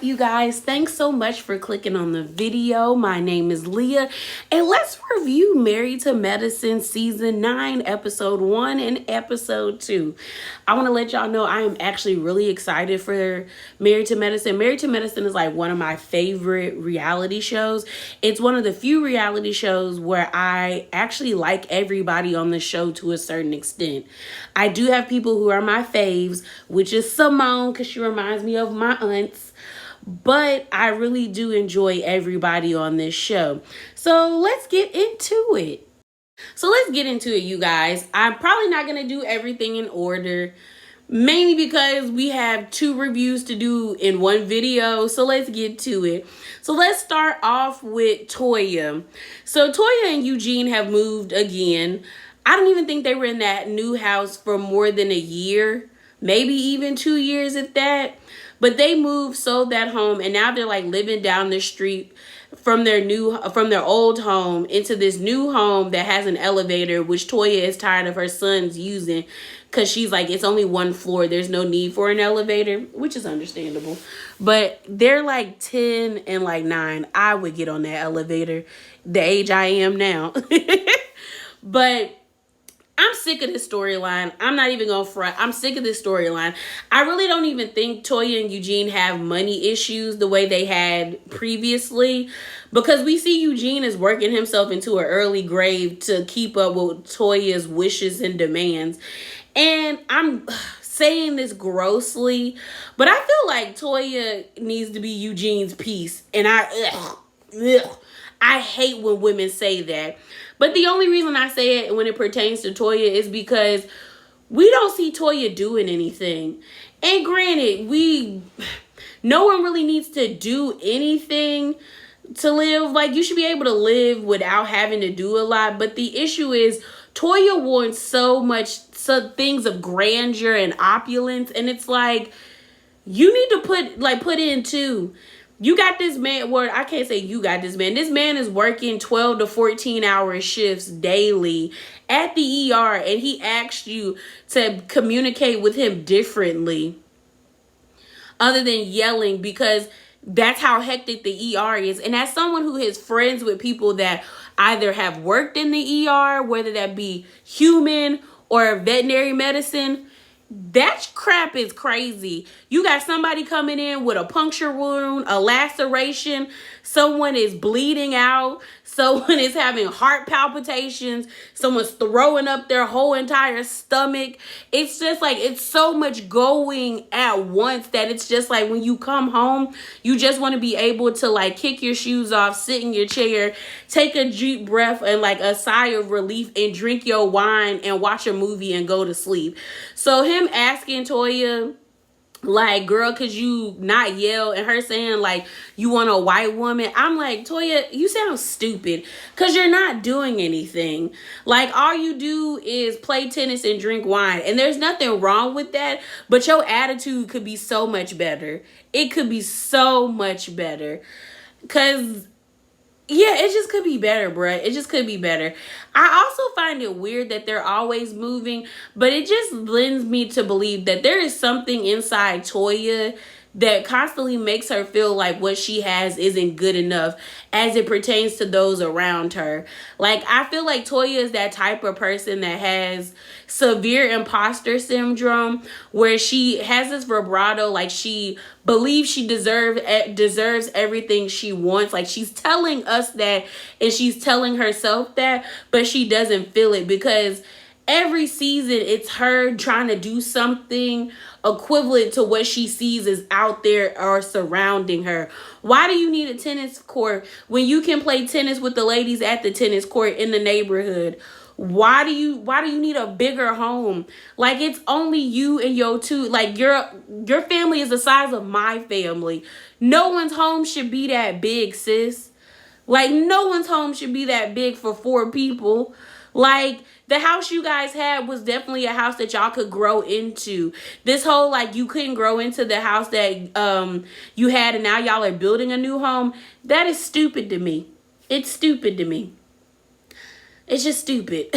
up, you guys? Thanks so much for clicking on the video. My name is Leah, and let's review Married to Medicine Season 9, Episode 1 and Episode 2. I want to let y'all know I am actually really excited for Married to Medicine. Married to Medicine is like one of my favorite reality shows. It's one of the few reality shows where I actually like everybody on the show to a certain extent. I do have people who are my faves, which is Simone, because she reminds me of my aunts. But I really do enjoy everybody on this show. So let's get into it. You guys. I'm probably not going to do everything in order, mainly because we have 2 reviews to do in one video. So let's get to it. So let's start off with Toya. So Toya and Eugene have moved again. I don't even think they were in that new house for more than a year, maybe even 2 years at that. But they moved, sold that home, and now they're like living down the street from their old home into this new home that has an elevator, which Toya is tired of her sons using because she's like, it's only 1 floor. There's no need for an elevator, which is understandable. But they're like 10 and like 9. I would get on that elevator, the age I am now. But I'm sick of this storyline. I'm not even going to front. I'm sick of this storyline. I really don't even think Toya and Eugene have money issues the way they had previously, because we see Eugene is working himself into an early grave to keep up with Toya's wishes and demands. And I'm saying this grossly, but I feel like Toya needs to be Eugene's piece. And I hate when women say that. But the only reason I say it when it pertains to Toya is because we don't see Toya doing anything. And granted, no one really needs to do anything to live. Like, you should be able to live without having to do a lot. But the issue is Toya wants some things of grandeur and opulence. And it's like, you need to put in too. You got this man, well, I can't say you got this man. This man is working 12 to 14 hour shifts daily at the ER, and he asked you to communicate with him differently other than yelling, because that's how hectic the ER is. And as someone who is friends with people that either have worked in the ER, whether that be human or veterinary medicine, that crap is crazy. You got somebody coming in with a puncture wound, a laceration, someone is bleeding out, someone is having heart palpitations, someone's throwing up their whole entire stomach. It's just like, it's so much going at once that it's just like when you come home, you just want to be able to like kick your shoes off, sit in your chair, take a deep breath and like a sigh of relief and drink your wine and watch a movie and go to sleep. So him asking Toya, like, girl, could you not yell? And her saying, like, you want a white woman? I'm like, Toya, you sound stupid because you're not doing anything. Like, all you do is play tennis and drink wine. And there's nothing wrong with that. But your attitude could be so much better. It could be so much better. Because, yeah, it just could be better, bruh. It just could be better. I also find it weird that they're always moving, but it just lends me to believe that there is something inside Toya that constantly makes her feel like what she has isn't good enough as it pertains to those around her. Like, I feel like Toya is that type of person that has severe imposter syndrome, where she has this vibrato, like she believes she deserves everything she wants. Like, she's telling us that and she's telling herself that, but she doesn't feel it, because every season it's her trying to do something equivalent to what she sees is out there or surrounding her. Why do you need a tennis court when you can play tennis with the ladies at the tennis court in the neighborhood? Why do you need a bigger home? Like, it's only you and your two, like your family is the size of my family. No one's home should be that big, sis. Like, no one's home should be that big for 4 people. Like, the house you guys had was definitely a house that y'all could grow into. This whole, like, you couldn't grow into the house that you had and now y'all are building a new home. That is stupid to me. It's stupid to me. It's just stupid.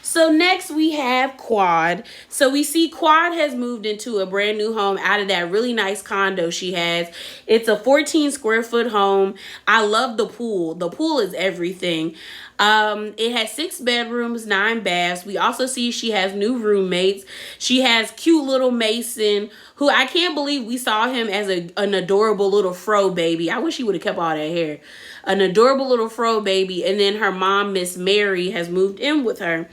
So next we have Quad. So we see Quad has moved into a brand new home out of that really nice condo she has. It's a 14 square foot home. I love the pool. The pool is everything. It has 6 bedrooms, 9 baths. We also see she has new roommates. She has cute little Mason, who I can't believe we saw him as an adorable little fro baby. I wish he would have kept all that hair. An adorable little fro baby. And then her mom, Miss Mary, has moved in with her.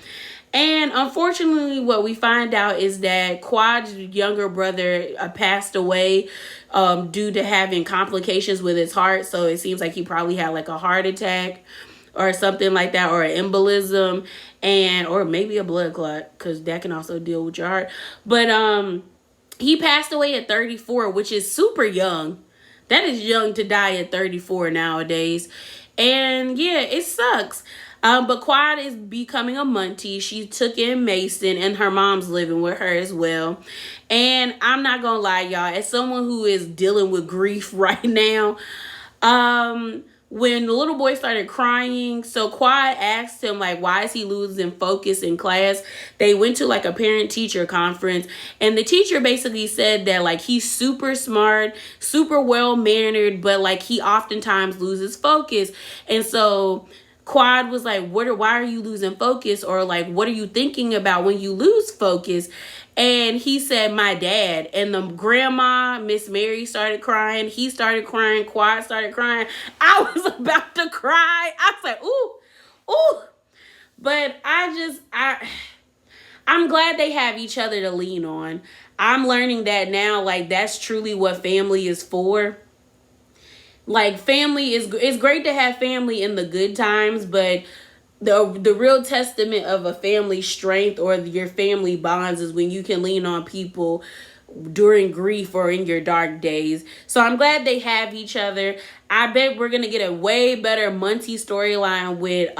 And unfortunately, what we find out is that Quad's younger brother passed away due to having complications with his heart. So it seems like he probably had like a heart attack or something like that, or an embolism, or maybe a blood clot, because that can also deal with your heart. But he passed away at 34, which is super young. That is young to die at 34 nowadays. And yeah, it sucks. But Quad is becoming a Muntie. She took in Mason, and her mom's living with her as well. And I'm not gonna lie, y'all, as someone who is dealing with grief right now, when the little boy started crying, so Quad asked him, like, why is he losing focus in class? They went to like a parent-teacher conference, and the teacher basically said that like he's super smart, super well-mannered, but like he oftentimes loses focus. And so Quad was like, why are you losing focus? Or like, what are you thinking about when you lose focus? And he said, my dad. And the grandma, Miss Mary, started crying. He started crying. Quad started crying. I was about to cry. I said, ooh. But I'm glad they have each other to lean on. I'm learning that now, like, that's truly what family is for. Like, family it's great to have family in the good times, but the real testament of a family's strength or your family bonds is when you can lean on people during grief or in your dark days. So I'm glad they have each other. I bet we're gonna get a way better Muntie storyline with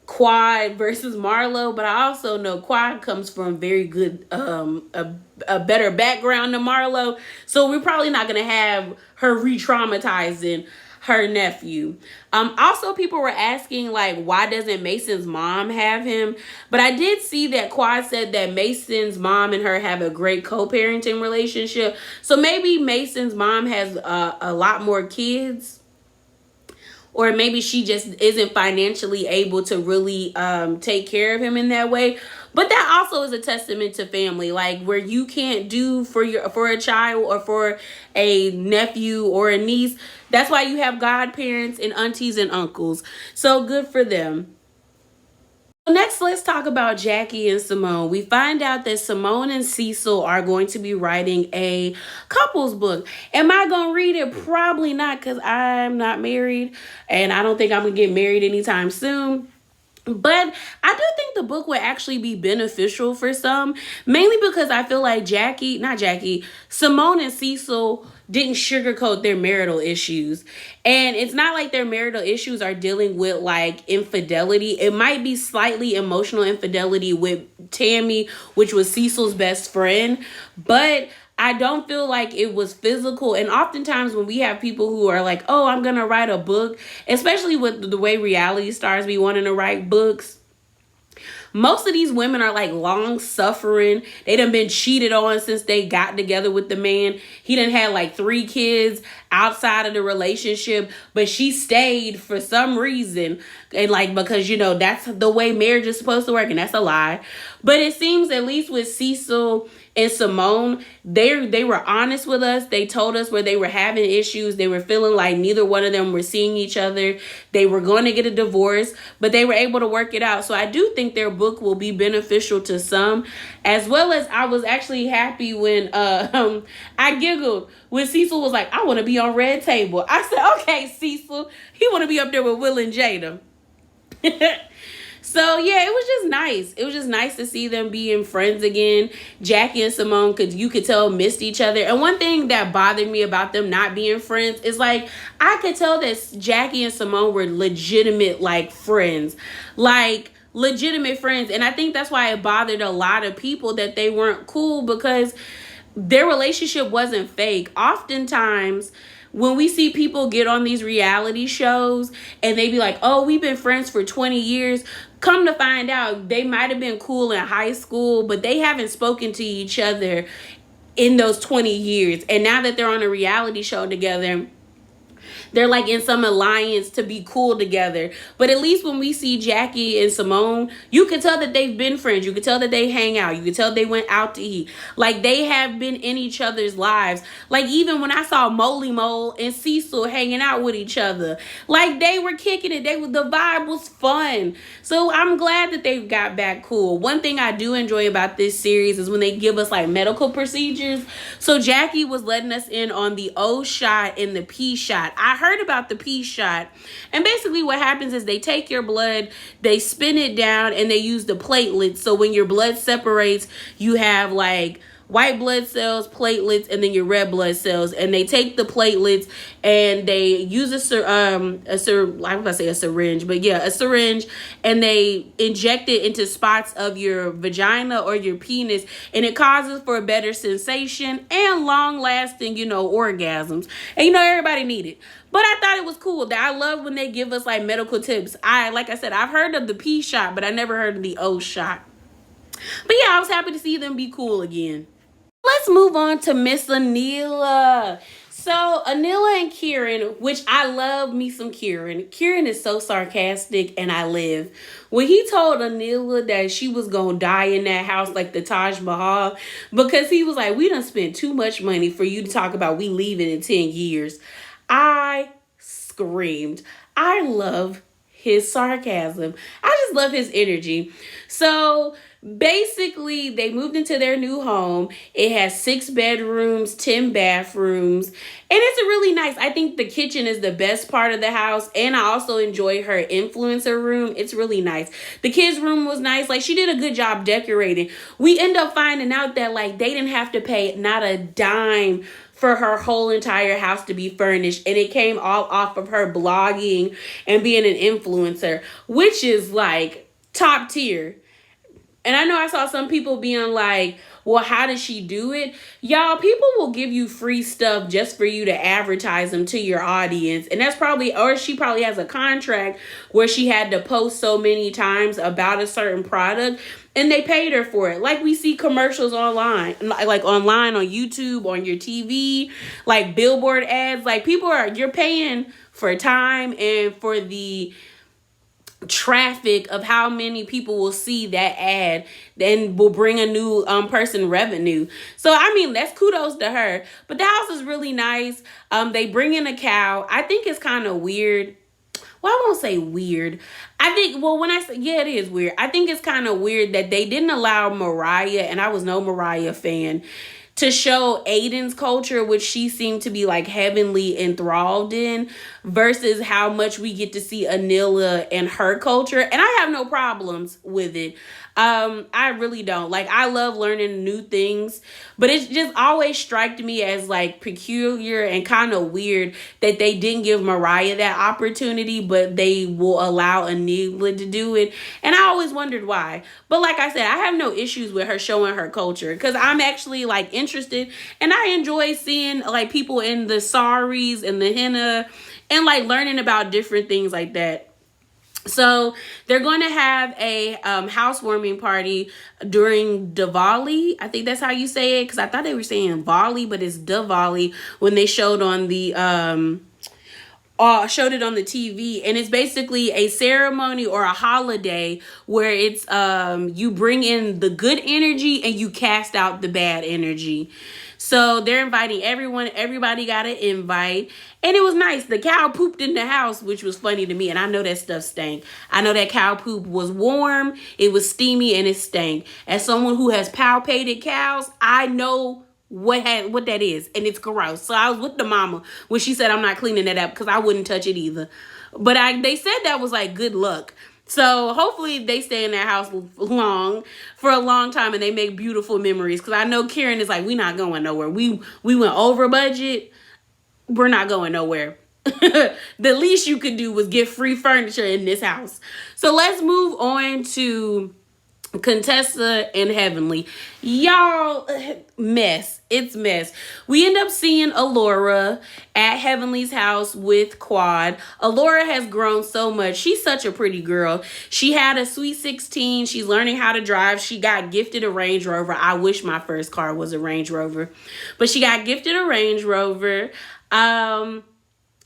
Quad versus Marlo, but I also know Quad comes from very good a better background than Marlo, so we're probably not gonna have her re-traumatizing her nephew. Also, people were asking, like, why doesn't Mason's mom have him? But I did see that Quad said that Mason's mom and her have a great co-parenting relationship. So maybe Mason's mom has a lot more kids. Or maybe she just isn't financially able to really take care of him in that way. But that also is a testament to family, like where you can't do for a child or for a nephew or a niece. That's why you have godparents and aunties and uncles. So good for them. Next, let's talk about Jackie and Simone. We find out that Simone and Cecil are going to be writing a couples book. Am I going to read it? Probably not, because I'm not married and I don't think I'm going to get married anytime soon. But I do think the book would actually be beneficial for some, mainly because I feel like Simone and Cecil didn't sugarcoat their marital issues. And it's not like their marital issues are dealing with like infidelity. It might be slightly emotional infidelity with Tammy, which was Cecil's best friend, but I don't feel like it was physical. And oftentimes when we have people who are like, oh, I'm going to write a book, especially with the way reality stars be wanting to write books, most of these women are like long suffering. They done been cheated on since they got together with the man. He done had like 3 kids outside of the relationship, but she stayed for some reason. And like, because, you know, that's the way marriage is supposed to work. And that's a lie. But it seems, at least with Cecil and Simone, they were honest with us. They told us where they were having issues. They were feeling like neither one of them were seeing each other. They were going to get a divorce, but they were able to work it out. So I do think their book will be beneficial to some, as well as I was actually happy when I giggled when Cecil was like, I want to be on Red Table. I said, okay, Cecil, he want to be up there with Will and Jada. So, yeah, it was just nice. It was just nice to see them being friends again. Jackie and Simone, you could tell, missed each other. And one thing that bothered me about them not being friends is, like, I could tell that Jackie and Simone were legitimate, like, friends. Like, legitimate friends. And I think that's why it bothered a lot of people that they weren't cool, because their relationship wasn't fake. Oftentimes, when we see people get on these reality shows and they be like, oh, we've been friends for 20 years, Come to find out, they might have been cool in high school, but they haven't spoken to each other in those 20 years. And now that they're on a reality show together, they're like in some alliance to be cool together. But at least when we see Jackie and Simone, you can tell that they've been friends. You can tell that they hang out. You can tell they went out to eat. Like, they have been in each other's lives. Like, even when I saw Molly Mole and Cecil hanging out with each other, like, they were kicking it. The vibe was fun. So I'm glad that they got back cool. One thing I do enjoy about this series is when they give us like medical procedures. So Jackie was letting us in on the O shot and the P shot. I heard about the P shot, and basically what happens is they take your blood, they spin it down, and they use the platelets. So when your blood separates, you have like white blood cells, platelets, and then your red blood cells. And they take the platelets and they use a syringe, but yeah, a syringe, and they inject it into spots of your vagina or your penis, and it causes for a better sensation and long lasting, orgasms. And everybody need it. But I thought it was cool. That I love when they give us like medical tips. Like I said, I've heard of the P shot, but I never heard of the O shot. But yeah, I was happy to see them be cool again. Let's move on to Miss Anila. So Anila and Kieran, which I love me some Kieran. Kieran is so sarcastic, and I live. When he told Anila that she was going to die in that house like the Taj Mahal, because he was like, we done spent too much money for you to talk about we leaving in 10 years. I screamed. I love his sarcasm. I just love his energy. So basically, they moved into their new home. It has 6 bedrooms, 10 bathrooms, and it's a really nice. I think the kitchen is the best part of the house, and I also enjoy her influencer room. It's really nice. The kids' room was nice. Like, she did a good job decorating. We end up finding out that like they didn't have to pay not a dime for her whole entire house to be furnished, and it came all off of her blogging and being an influencer, which is like top tier. And I know I saw some people being like, well, how does she do it? Y'all, people will give you free stuff just for you to advertise them to your audience. And that's probably, or she probably has a contract where she had to post so many times about a certain product, and they paid her for it. Like we see commercials online, like online on YouTube, on your TV, like billboard ads. Like you're paying for time and for the traffic of how many people will see that ad, then will bring a new person revenue. So I mean, that's kudos to her. But the house is really nice. They bring in a cow. I think it's kind of weird. Well, I won't say weird. I think, well, when I say, yeah, it is weird. I think it's kind of weird that they didn't allow Mariah, and I was no Mariah fan, to show Aiden's culture, which she seemed to be like heavily enthralled in, versus how much we get to see Anila and her culture. And I have no problems with it. I really don't. Like, I love learning new things, but it's just always struck me as like peculiar and kind of weird that they didn't give Mariah that opportunity, but they will allow Anila to do it. And I always wondered why. But like I said, I have no issues with her showing her culture, because I'm actually like interested, and I enjoy seeing like people in the saris and the henna and like learning about different things like that. So they're going to have a housewarming party during Diwali. I think that's how you say it, because I thought they were saying Bali, but it's Diwali when they showed on the showed it on the TV. And it's basically a ceremony or a holiday where it's you bring in the good energy and you cast out the bad energy. So they're inviting everyone. Everybody got an invite. And it was nice. The cow pooped in the house, which was funny to me. And I know that stuff stank. I know that cow poop was warm, it was steamy, and it stank. As someone who has palpated cows, I know what that is. And it's gross. So I was with the mama when she said I'm not cleaning that up, because I wouldn't touch it either. But they said that was like good luck. So hopefully they stay in that house for a long time, and they make beautiful memories. Because I know Karen is like, we not going nowhere. We went over budget. We're not going nowhere. The least you could do was get free furniture in this house. So let's move on to Contessa and Heavenly. Y'all, mess. It's mess. We end up seeing Alora at Heavenly's house with Quad. Alora has grown so much. She's such a pretty girl. She had a sweet 16. She's learning how to drive. She got gifted a Range Rover. I wish my first car was a Range Rover. But she got gifted a Range Rover.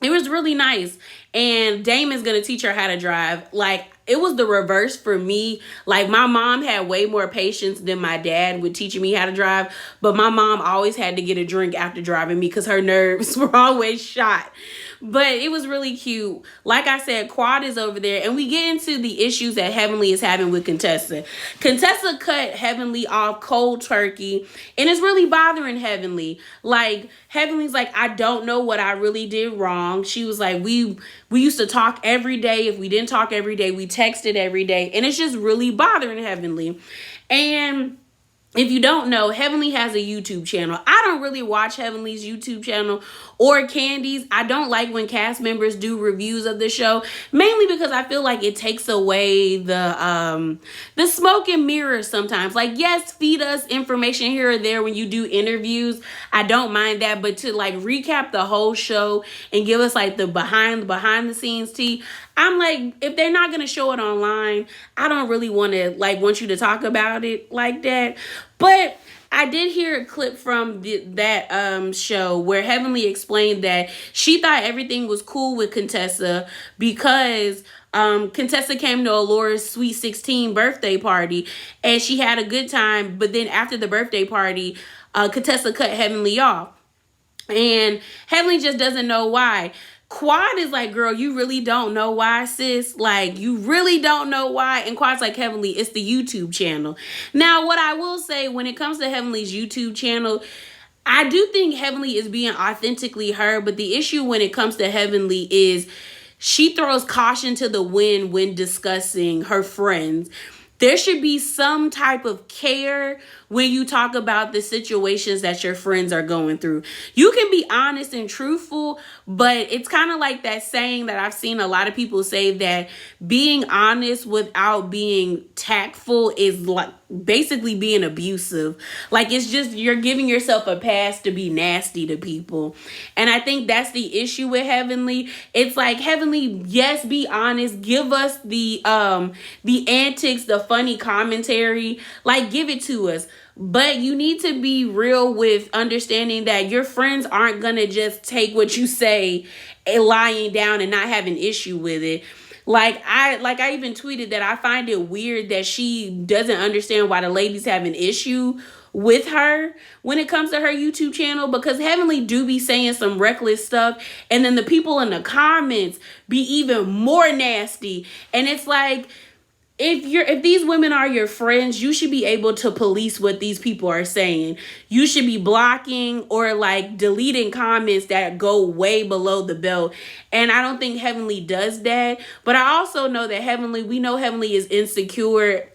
It was really nice. And Damon's going to teach her how to drive. Like, it was the reverse for me. Like, my mom had way more patience than my dad with teaching me how to drive. But my mom always had to get a drink after driving me because her nerves were always shot. But it was really cute. Like I said, Quad is over there. And we get into the issues that Heavenly is having with Contessa. Contessa cut Heavenly off cold turkey. And it's really bothering Heavenly. Like, Heavenly's like, I don't know what I really did wrong. She was like, we used to talk every day. If we didn't talk every day, we texted every day. And it's just really bothering Heavenly. And if you don't know, Heavenly has a YouTube channel. I don't really watch Heavenly's YouTube channel or Candy's. I don't like when cast members do reviews of the show, mainly because I feel like it takes away the smoke and mirrors sometimes. Like, yes, feed us information here or there when you do interviews. I don't mind that, but to like recap the whole show and give us like the behind the scenes tea, I'm like, if they're not going to show it online, I don't really want you to talk about it like that. But I did hear a clip from that show where Heavenly explained that she thought everything was cool with Contessa because Contessa came to Alora's Sweet 16 birthday party and she had a good time. But then after the birthday party, Contessa cut Heavenly off. And Heavenly just doesn't know why. Quad is like, girl, you really don't know why, sis? Like, you really don't know why? And Quad's like, Heavenly, it's the YouTube channel. Now, what I will say when it comes to Heavenly's YouTube channel, I do think Heavenly is being authentically her, but the issue when it comes to Heavenly is she throws caution to the wind when discussing her friends. There should be some type of care when you talk about the situations that your friends are going through. You can be honest and truthful, but it's kind of like that saying that I've seen a lot of people say that being honest without being tactful is like basically being abusive. Like, it's just you're giving yourself a pass to be nasty to people. And I think that's the issue with Heavenly. It's like, Heavenly, yes, be honest. Give us the antics, the funny commentary. Like, give it to us. But you need to be real with understanding that your friends aren't going to just take what you say lying down and not have an issue with it. Like I even tweeted that I find it weird that she doesn't understand why the ladies have an issue with her when it comes to her YouTube channel, because Heavenly do be saying some reckless stuff and then the people in the comments be even more nasty. And it's like, if these women are your friends, you should be able to police what these people are saying. You should be blocking or like deleting comments that go way below the belt. And I don't think Heavenly does that. But I also know that we know Heavenly is insecure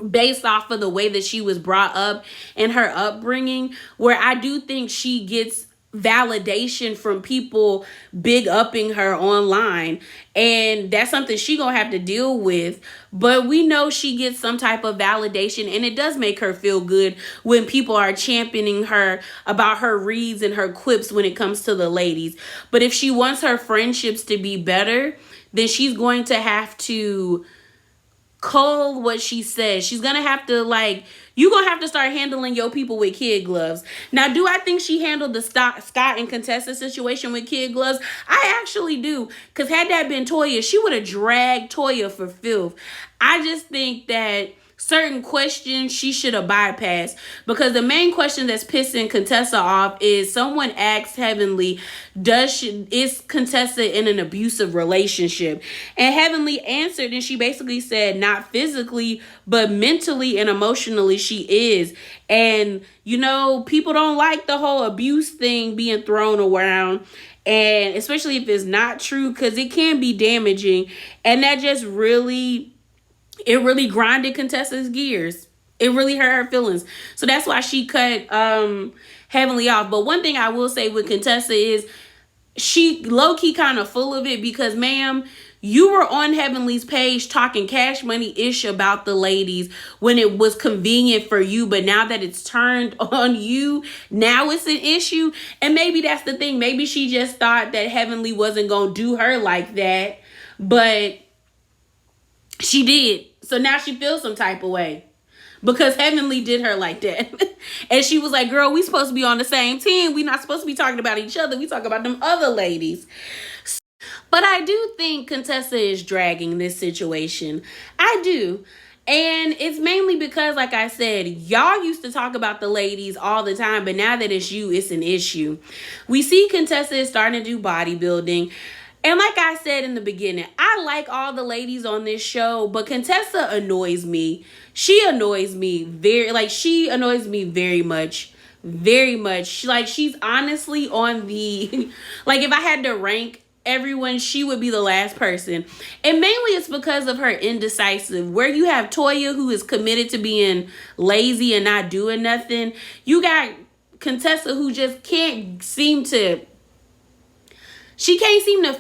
based off of the way that she was brought up and her upbringing, where I do think she gets validation from people big upping her online, and that's something she gonna have to deal with. But we know she gets some type of validation, and it does make her feel good when people are championing her about her reads and her quips when it comes to the ladies. But if she wants her friendships to be better, then she's going to have to cull what she says. She's gonna have to you're gonna have to start handling your people with kid gloves. Now, do I think she handled the Scott and Contessa situation with kid gloves? I actually do, because had that been Toya, she would have dragged Toya for filth. I just think that certain questions she should have bypassed, because the main question that's pissing Contessa off is someone asked Heavenly, is Contessa in an abusive relationship? And Heavenly answered, and she basically said not physically, but mentally and emotionally she is. And people don't like the whole abuse thing being thrown around, and especially if it's not true, because it can be damaging. And that just really grinded Contessa's gears. It really hurt her feelings. So that's why she cut Heavenly off. But one thing I will say with Contessa is she low-key kind of full of it, because, ma'am, You were on Heavenly's page talking Cash Money-ish about the ladies when it was convenient for you, but now that it's turned on you, now it's an issue. And maybe that's the thing. Maybe she just thought that Heavenly wasn't going to do her like that, but she did. So now she feels some type of way because Heavenly did her like that. And she was like, girl, we supposed to be on the same team. We not supposed to be talking about each other. We talk about them other ladies. But I do think Contessa is dragging this situation. I do. And it's mainly because, like I said, y'all used to talk about the ladies all the time, but now that it's you, it's an issue. We see Contessa is starting to do bodybuilding. And like I said in the beginning, I like all the ladies on this show, but Contessa annoys me. She annoys me very much. Very much. Like, she's honestly on the, like, if I had to rank everyone, she would be the last person. And mainly it's because of her indecisive. Where you have Toya, who is committed to being lazy and not doing nothing, you got Contessa, who just can't seem to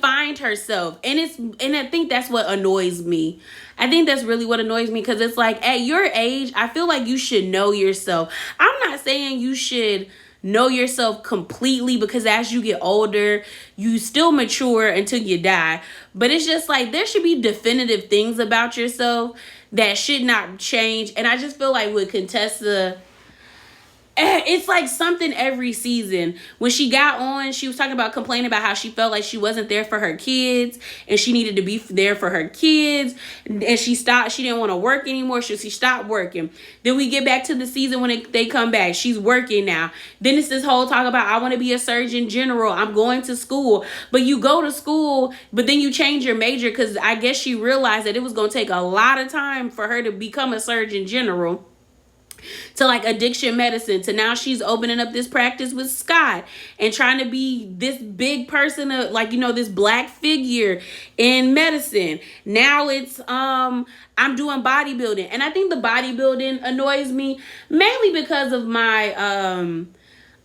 find herself. And I think that's what annoys me. I think that's really what annoys me, because it's like, at your age, I feel like you should know yourself. I'm not saying you should know yourself completely, because as you get older, you still mature until you die. But it's just like, there should be definitive things about yourself that should not change. And I just feel like with Contessa, it's like something every season. When she got on, she was talking about complaining about how she felt like she wasn't there for her kids and she needed to be there for her kids. And she didn't want to work anymore, so she stopped working. Then we get back to the season when they come back. She's working now. Then it's this whole talk about, I want to be a surgeon general. I'm going to school. But you go to school, but then you change your major because I guess she realized that it was going to take a lot of time for her to become a surgeon general, to like addiction medicine, to now she's opening up this practice with Scott and trying to be this big person, like, you know, this black figure in medicine. Now it's I'm doing bodybuilding, and I think the bodybuilding annoys me mainly because of my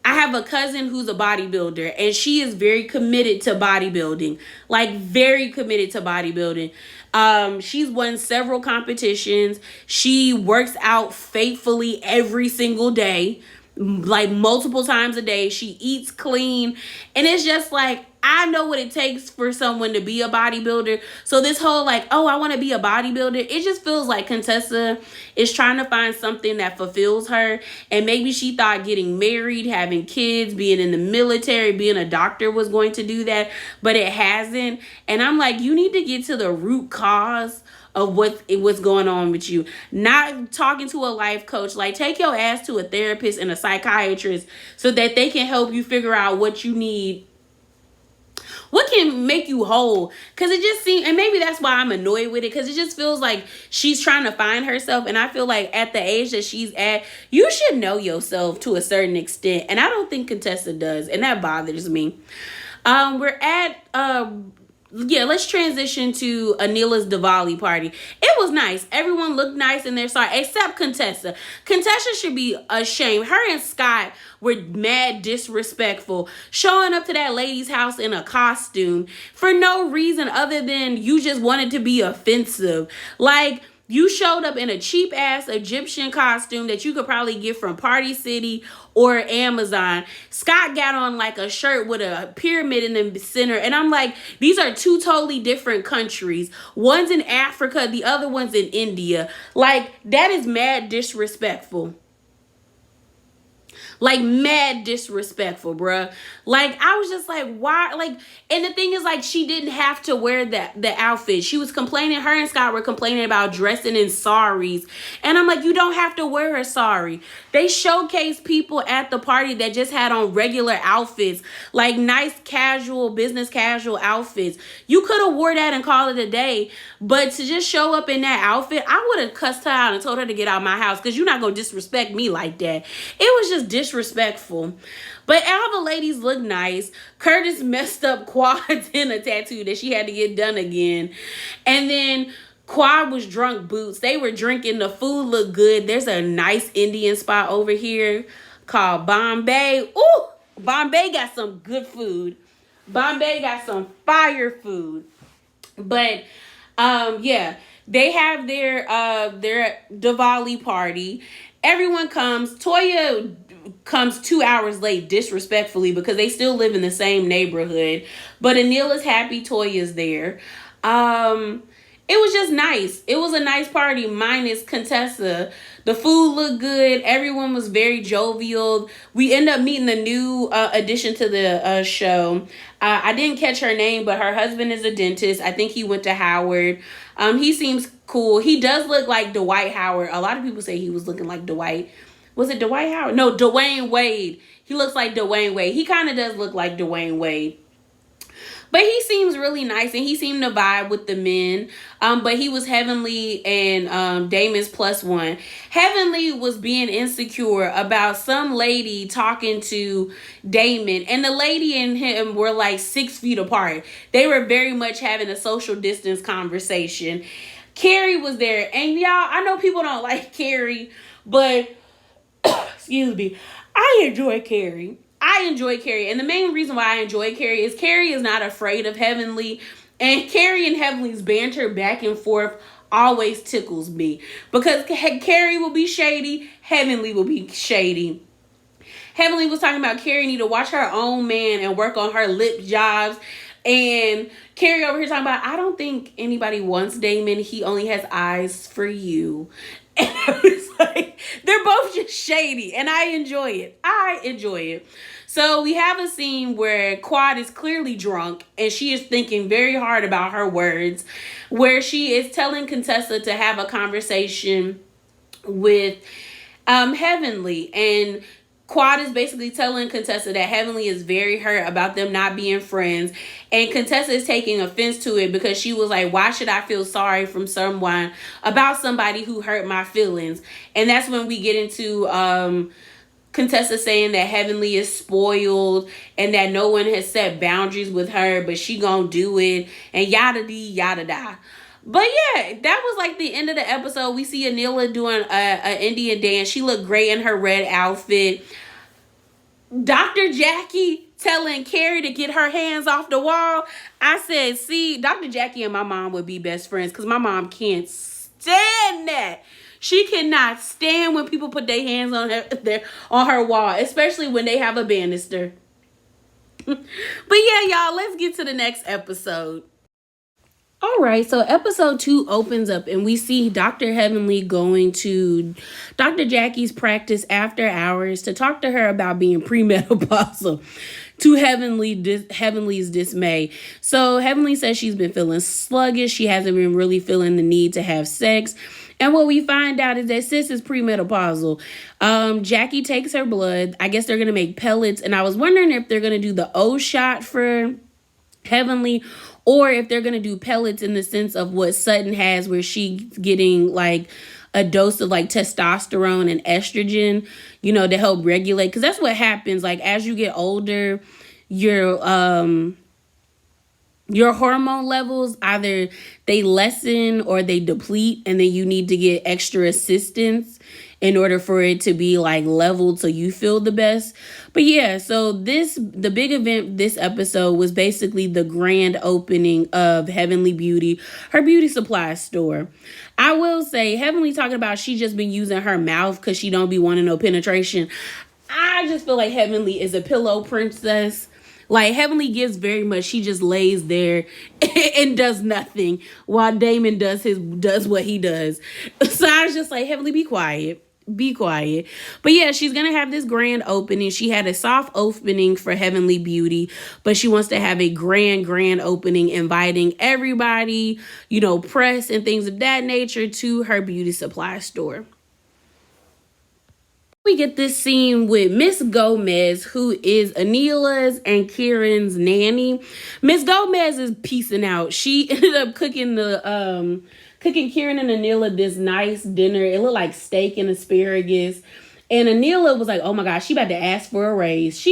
I have a cousin who's a bodybuilder, and she is very committed to bodybuilding, like very committed to bodybuilding. She's won several competitions. She works out faithfully every single day, like multiple times a day. She eats clean. And it's just like, I know what it takes for someone to be a bodybuilder. So this whole like, oh, I want to be a bodybuilder, it just feels like Contessa is trying to find something that fulfills her. And maybe she thought getting married, having kids, being in the military, being a doctor was going to do that, but it hasn't. And I'm like, you need to get to the root cause of what's going on with you. Not talking to a life coach. Like, take your ass to a therapist and a psychiatrist so that they can help you figure out what you need, what can make you whole. Because it just seems, and maybe that's why I'm annoyed with it, because it just feels like she's trying to find herself. And I feel like at the age that she's at, you should know yourself to a certain extent. And I don't think Contessa does. And that bothers me. We're at let's transition to Anila's Diwali party. It was nice. Everyone looked nice in their style, except Contessa. Contessa should be ashamed. Her and Scott were mad disrespectful, showing up to that lady's house in a costume for no reason other than you just wanted to be offensive. Like, you showed up in a cheap ass Egyptian costume that you could probably get from Party City or Amazon. Scott got on like a shirt with a pyramid in the center. And I'm like, these are two totally different countries. One's in Africa, the other one's in India. Like, that is mad disrespectful. Like, mad disrespectful, bruh. Like, I was just like, why? Like, and the thing is, like, she didn't have to wear the outfit. She was complaining, her and Scott were complaining about dressing in saris. And I'm like, you don't have to wear a sari. They showcased people at the party that just had on regular outfits, like nice casual, business casual outfits. You could have wore that and called it a day. But to just show up in that outfit, I would have cussed her out and told her to get out of my house, because you're not going to disrespect me like that. It was just disrespectful. But all the ladies look nice. Curtis messed up Quad's henna tattoo that she had to get done again. And then Quad was drunk boots. They were drinking. The food looked good. There's a nice Indian spot over here called Bombay. Ooh, Bombay got some good food. Bombay got some fire food. But yeah, they have their Diwali party. Everyone comes. Toya comes 2 hours late disrespectfully because they still live in the same neighborhood. But Anil is happy Toya's there. It was just nice. It was a nice party minus Contessa. The food looked good. Everyone was very jovial. We end up meeting the new addition to the show. I didn't catch her name, but her husband is a dentist. I think he went to Howard. He seems cool. He does look like Dwight Howard. A lot of people say he was looking like Dwight. Was it Dwight Howard? No, Dwayne Wade. He looks like Dwayne Wade. He kind of does look like Dwayne Wade. But he seems really nice, and he seemed to vibe with the men. But he was Heavenly and Damon's plus one. Heavenly was being insecure about some lady talking to Damon, and the lady and him were like 6 feet apart. They were very much having a social distance conversation. Carrie was there, and y'all, I know people don't like Carrie, but excuse me, I enjoy Carrie. And the main reason why I enjoy Carrie is not afraid of Heavenly, and Carrie and Heavenly's banter back and forth always tickles me because Carrie will be shady, Heavenly will be shady. Heavenly was talking about Carrie need to watch her own man and work on her lip jobs. And Carrie over here talking about, I don't think anybody wants Damon. He only has eyes for you. And I was like, they're both just shady. And I enjoy it. So we have a scene where Quad is clearly drunk and she is thinking very hard about her words, where she is telling Contessa to have a conversation with Heavenly, and Quad is basically telling Contessa that Heavenly is very hurt about them not being friends. And Contessa is taking offense to it because she was like, why should I feel sorry from someone about somebody who hurt my feelings? And that's when we get into Contessa saying that Heavenly is spoiled and that no one has set boundaries with her, but she gonna do it and yada dee yada da. But yeah, that was like the end of the episode. We see Anila doing an Indian dance. She looked great in her red outfit. Dr. Jackie telling Carrie to get her hands off the wall. I said, see, Dr. Jackie and my mom would be best friends because my mom can't stand that. She cannot stand when people put their hands on her wall, especially when they have a banister. But yeah, y'all, let's get to the next episode. All right, so episode 2 opens up and we see Dr. Heavenly going to Dr. Jackie's practice after hours to talk to her about being premenopausal, to Heavenly's dismay. So Heavenly says she's been feeling sluggish. She hasn't been really feeling the need to have sex. And what we find out is that sis is premenopausal. Jackie takes her blood. I guess they're going to make pellets. And I was wondering if they're going to do the O shot for Heavenly, or if they're going to do pellets in the sense of what Sutton has, where she's getting like a dose of like testosterone and estrogen, to help regulate. Because that's what happens. Like as you get older, your hormone levels, either they lessen or they deplete, and then you need to get extra assistance in order for it to be like leveled so you feel the best. But yeah, so the big event this episode was basically the grand opening of Heavenly Beauty, her beauty supply store. I will say, Heavenly talking about she just been using her mouth because she don't be wanting no penetration. I just feel like Heavenly is a pillow princess. Like Heavenly gives very much. She just lays there and does nothing while Damon does what he does. So I was just like, Heavenly, be quiet. But yeah, she's gonna have this grand opening. She had a soft opening for Heavenly Beauty, but she wants to have a grand opening, inviting everybody, press and things of that nature to her beauty supply store. We get this scene with Miss Gomez, who is Anila's and Kieran's nanny. Miss Gomez is peacing out. She ended up cooking Kieran and Anila this nice dinner. It looked like steak and asparagus. And Anila was like, oh my gosh, she about to ask for a raise.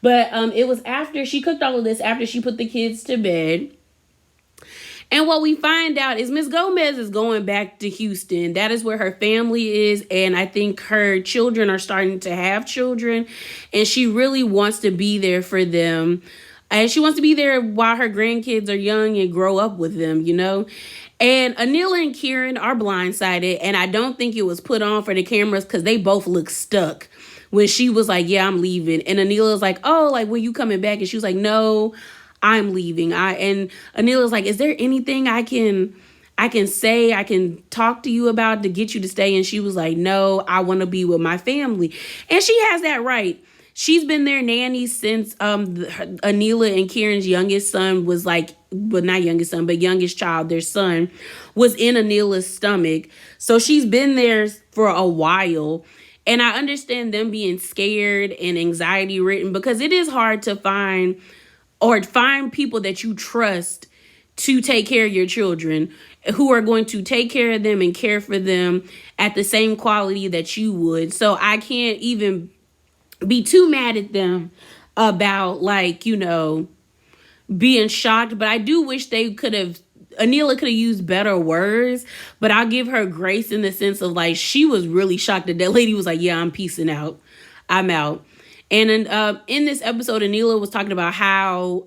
But it was after she cooked all of this, after she put the kids to bed. And what we find out is Miss Gomez is going back to Houston. That is where her family is. And I think her children are starting to have children. And she really wants to be there for them. And she wants to be there while her grandkids are young and grow up with them, you know? And Anila and Kieran are blindsided, and I don't think it was put on for the cameras because they both look stuck when she was like, yeah, I'm leaving. And Anila was like, oh, like, when you coming back? And she was like, no, I'm leaving. And Anila was like, is there anything I can say, I can talk to you about to get you to stay? And she was like, no, I want to be with my family. And she has that right. She's been their nanny since Anila and Kieran's youngest son was like, well, not youngest son, but youngest child, their son, was in Anila's stomach. So she's been there for a while. And I understand them being scared and anxiety ridden because it is hard to find people that you trust to take care of your children, who are going to take care of them and care for them at the same quality that you would. So I can't even be too mad at them about, like, you know, being shocked. But I do wish Anila could have used better words, but I'll give her grace in the sense of, like, she was really shocked that lady was like, yeah, I'm peacing out. I'm out. And in this episode, Anila was talking about how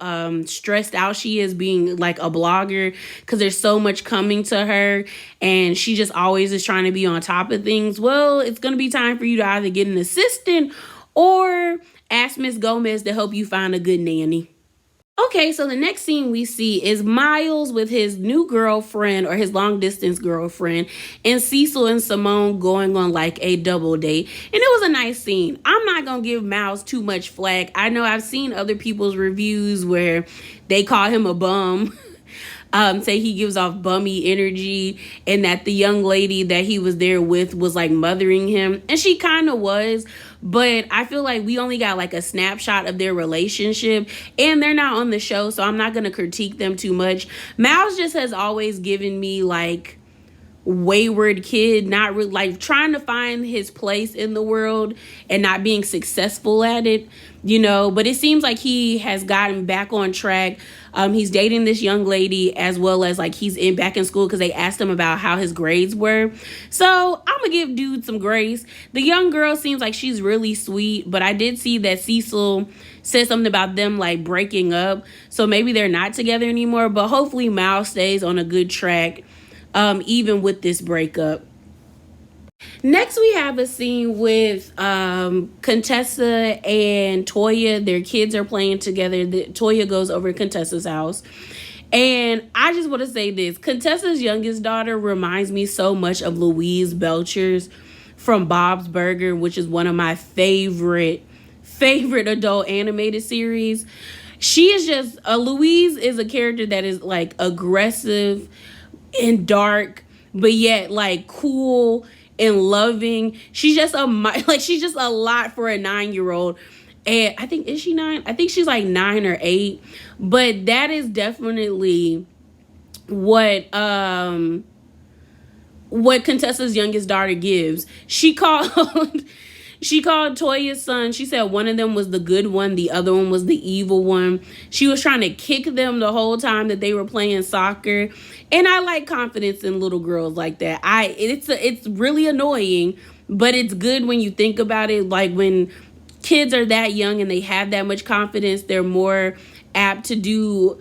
stressed out she is being like a blogger because there's so much coming to her and she just always is trying to be on top of things. Well, it's going to be time for you to either get an assistant or ask Miss Gomez to help you find a good nanny. Okay, so the next scene we see is Miles with his new girlfriend, or his long distance girlfriend, and Cecil and Simone going on like a double date. And it was a nice scene. I'm not going to give Miles too much flack. I know I've seen other people's reviews where they call him a bum. Say he gives off bummy energy, and that the young lady that he was there with was like mothering him. And she kind of was. But I feel like we only got like a snapshot of their relationship, and they're not on the show, so I'm not going to critique them too much. Miles just has always given me like wayward kid, not really like trying to find his place in the world and not being successful at it, you know. But it seems like he has gotten back on track. He's dating this young lady, as well as like he's back in school because they asked him about how his grades were. So I'm gonna give dude some grace. The young girl seems like she's really sweet, but I did see that Cecil said something about them like breaking up, so maybe they're not together anymore. But hopefully Miles stays on a good track, even with this breakup. Next, we have a scene with Contessa and Toya. Their kids are playing together. Toya goes over to Contessa's house. And I just want to say this. Contessa's youngest daughter reminds me so much of Louise Belcher's from Bob's Burger, which is one of my favorite adult animated series. She is just, Louise is a character that is like aggressive and dark, but yet like cool and loving. She's just she's just a lot for a 9-year-old. And I think, is she 9? I think she's like 9 or 8. But that is definitely what Contessa's youngest daughter gives. She called Toya's son. She said one of them was the good one, the other one was the evil one. She was trying to kick them the whole time that they were playing soccer. And I like confidence in little girls like that. It's really annoying, but it's good when you think about it. Like when kids are that young and they have that much confidence, they're more apt to do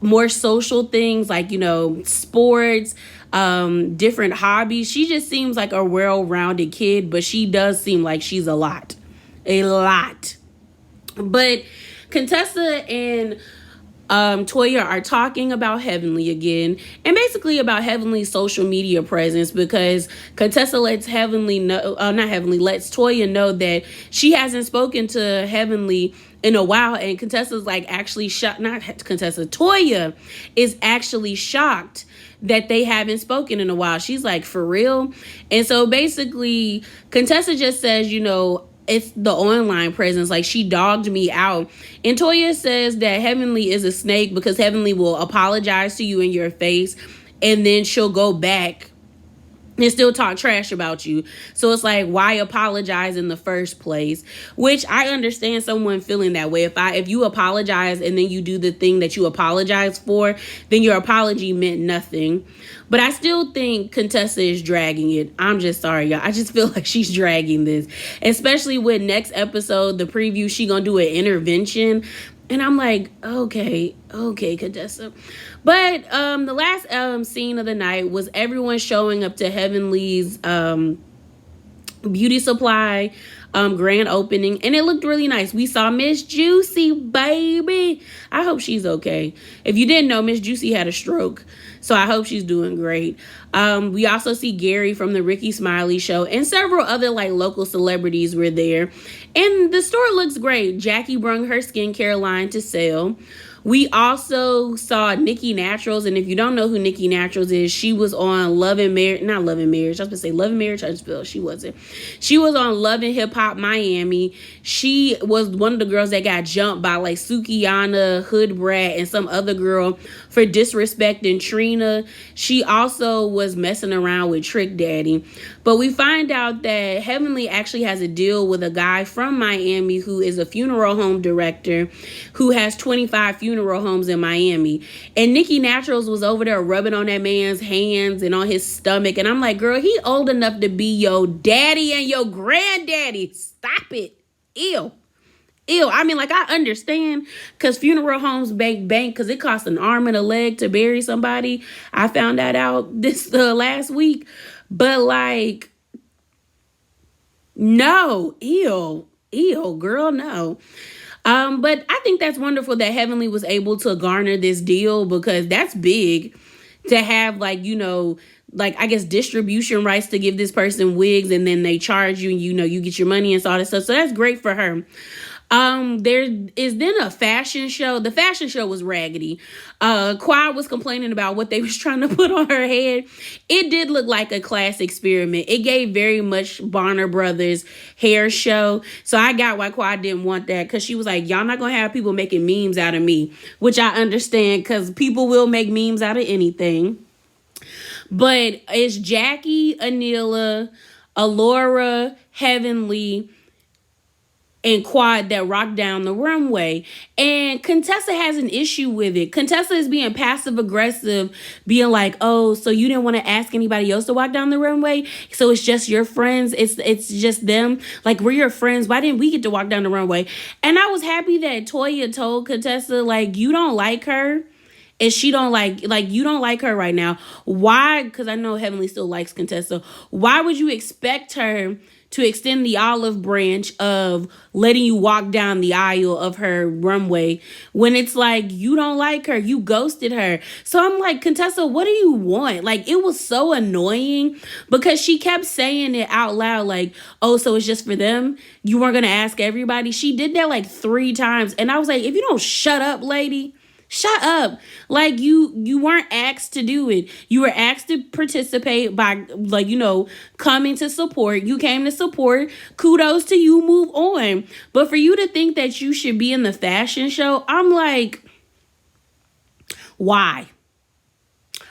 more social things like, you know, sports, different hobbies. She just seems like a well-rounded kid, but she does seem like she's a lot. But Contessa and Toya are talking about Heavenly again, and basically about Heavenly's social media presence, because Contessa lets lets Toya know that she hasn't spoken to Heavenly in a while, and Contessa's like actually shocked. Toya is actually shocked that they haven't spoken in a while. She's like, for real? And so basically Contessa just says, you know, it's the online presence. Like, she dogged me out. And Toya says that Heavenly is a snake because Heavenly will apologize to you in your face, and then she'll go back and still talk trash about you. So it's like, why apologize in the first place? Which I understand someone feeling that way. If you apologize and then you do the thing that you apologize for, then your apology meant nothing. But I still think Contessa is dragging it. I'm just sorry, y'all. I just feel like she's dragging this. Especially with next episode, the preview, she gonna do an intervention. And I'm like, okay, Contessa. But the last scene of the night was everyone showing up to Heavenly's beauty supply grand opening, and it looked really nice. We saw Miss Juicy, baby. I hope she's okay. If you didn't know, Miss Juicy had a stroke, so I hope she's doing great. We also see Gary from the Ricky Smiley show, and several other like local celebrities were there, and the store looks great. Jackie brung her skincare line to sell. We also saw Nikki Naturals, and if you don't know who Nikki Naturals is, she was on Love and Marriage, not Love and Marriage. I was going to say Love and Marriage. I just feel she wasn't. She was on Love and Hip Hop Miami. She was one of the girls that got jumped by like Sukiyana, Hood Brat, and some other girl for disrespecting Trina. She also was messing around with Trick Daddy. But we find out that Heavenly actually has a deal with a guy from Miami who is a funeral home director who has 25 funeral homes in Miami. And Nikki Naturals was over there rubbing on that man's hands and on his stomach. And I'm like, girl, he old enough to be your daddy and your granddaddy. Stop it. Ew. I mean, like, I understand because funeral homes bank because it costs an arm and a leg to bury somebody. I found that out this last week. But like, no, ew, girl, no. But I think that's wonderful that Heavenly was able to garner this deal, because that's big to have, like, you know, like, I guess distribution rights to give this person wigs, and then they charge you and, you know, you get your money and all that stuff. So that's great for her. There is then a fashion show. The fashion show was raggedy. Quad was complaining about what they was trying to put on her head. It did look like a class experiment. It gave very much Barner Brothers hair show. So I got why Quad didn't want that, because she was like, y'all not going to have people making memes out of me, which I understand because people will make memes out of anything. But it's Jackie, Anila, Alora, Heavenly, and Quad that rock down the runway. And Contessa has an issue with it. Contessa is being passive aggressive, being like, oh, so you didn't want to ask anybody else to walk down the runway? So it's just your friends? It's just them? Like, we're your friends. Why didn't we get to walk down the runway? And I was happy that Toya told Contessa, like, you don't like her. And she don't like you don't like her right now. Why? Because I know Heavenly still likes Contessa. Why would you expect her to extend the olive branch of letting you walk down the aisle of her runway when it's like you don't like her? You ghosted her. So I'm like, Contessa, what do you want? Like, it was so annoying because she kept saying it out loud, like, oh, so it's just for them? You weren't going to ask everybody? She did that like 3 times. And I was like, if you don't shut up, lady, shut up. Like, you weren't asked to do it. You were asked to participate by, like, you know, coming to support. You came to support. Kudos to you. Move on. But for you to think that you should be in the fashion show, I'm like, why?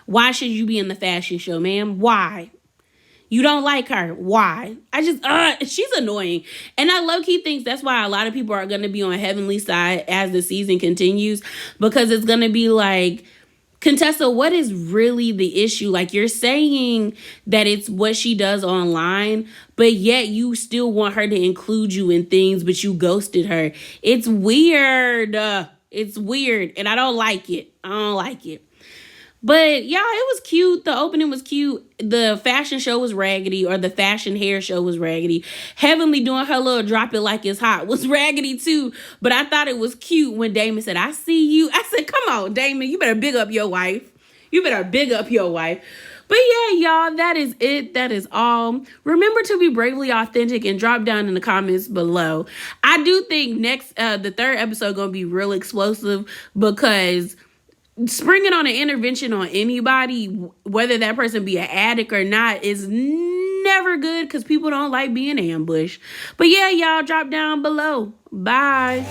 Why should you be in the fashion show, ma'am? Why? You don't like her. Why? I just, she's annoying. And I low-key think that's why a lot of people are going to be on Heavenly's side as the season continues, because it's going to be like, Contessa, what is really the issue? Like, you're saying that it's what she does online, but yet you still want her to include you in things, but you ghosted her. It's weird. It's weird. And I don't like it. But, y'all, it was cute. The opening was cute. The fashion show was raggedy, or the fashion hair show was raggedy. Heavenly doing her little drop it like it's hot was raggedy, too. But I thought it was cute when Damon said, I see you. I said, come on, Damon, you better big up your wife. But, yeah, y'all, that is it. That is all. Remember to be bravely authentic and drop down in the comments below. I do think the third episode going to be real explosive, because springing on an intervention on anybody, whether that person be an addict or not, is never good, because people don't like being ambushed. But yeah, y'all, drop down below. Bye.